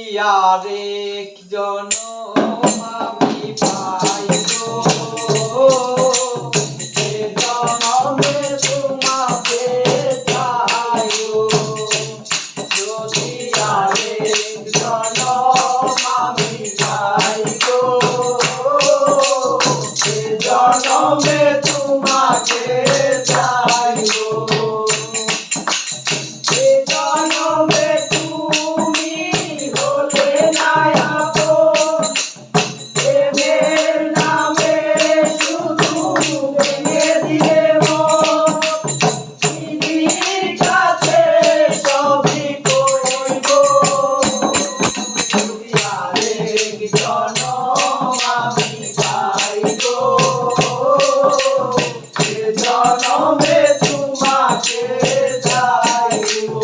আরেক জনম আমি পাইবো এ জনমে তোমাকে চাইবো যদি আরেক জনম আমি পাইবো এ জনমে তোমাকে চাইবো এ জনমে তুমি হলে না আপন প্রেমের নামে শুধু ভেঙে দিলে মন পৃথিবীর কাছে সবই কইব যদি আরেক জনম আমি পাইবো এ জনমে তোমাকে চাইবো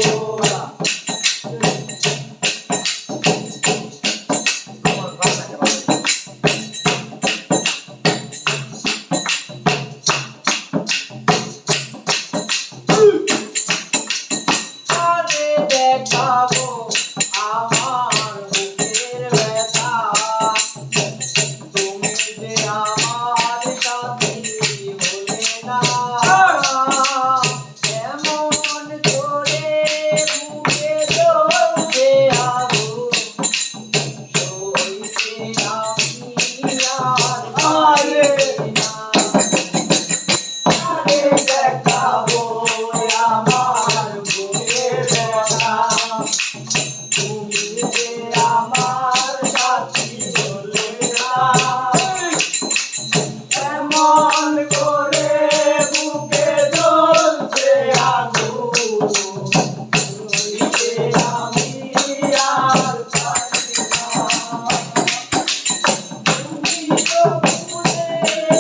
আরে দেখাবো আমার বুকের ব্যথা তুমি যে আমার সাথী হলে না এমন করে বুকে জ্বলছে আগুন সইতে আমি আর পারি না আরে দেখাবো আমার বুকের ব্যথা তুমি যে আমার সাথী হলে না এমন করে বুকে জ্বলছে আগুন সইতে আমি আর পারি না তুমি তো ভুলে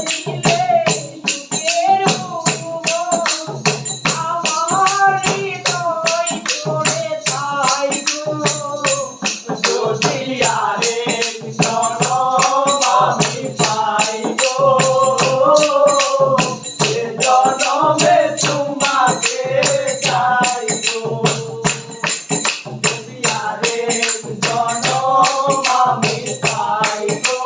দিলে সুখের ভুবন আমার হৃদয় জুড়ে থাইগো যদি আরেক জনম আমি পাইবো এ জনমে তোমাকে চাইবো যদি আরেক জনম আমি পাইবো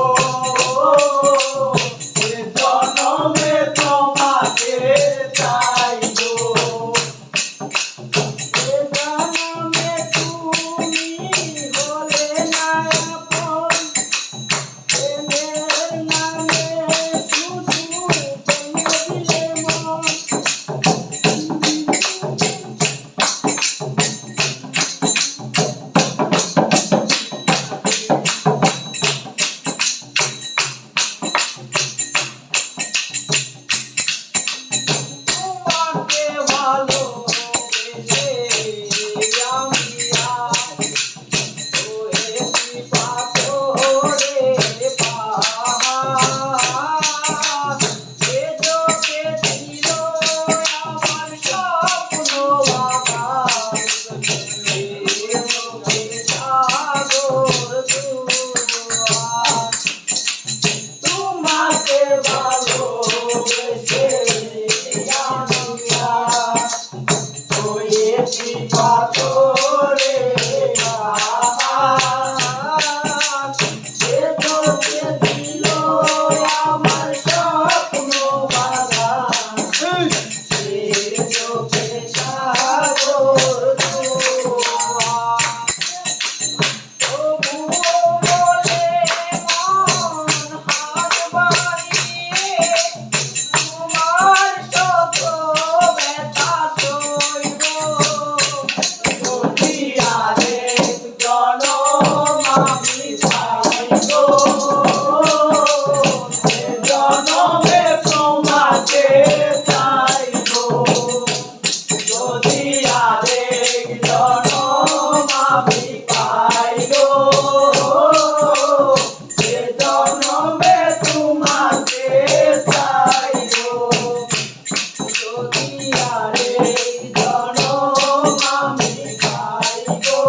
এ জনমে তোমাকে চাইবো এ জনমে তুমি হলে না আপন প্রেমের নামে শুধু ভেঙে দিলে মন তোমাকে ভালোবেসে আমি আজ হয়েছি পাথরে পাহাড় এ চোখে ছিল আমার স্বপ্ন বাগান এ চোখে সাগর দুয়ার তোমাকে ভালোবেসে আমি আজ হয়েছি পাথরে পাহাড় এ চোখে ছিল আমার স্বপ্ন বাগান এ চোখে সাগর দুয়ার তবুও বলে মন হাত বাড়িয়ে তোমার শত ব্যথা সইব যদি আরেক জনম আমি পাইবো এ জনমে তোমাকে চাইবো যদি আরেক জনম আমি পাইবো এ জনমে তোমাকে চাইবো যদি আরেক জনম আমি পাইবো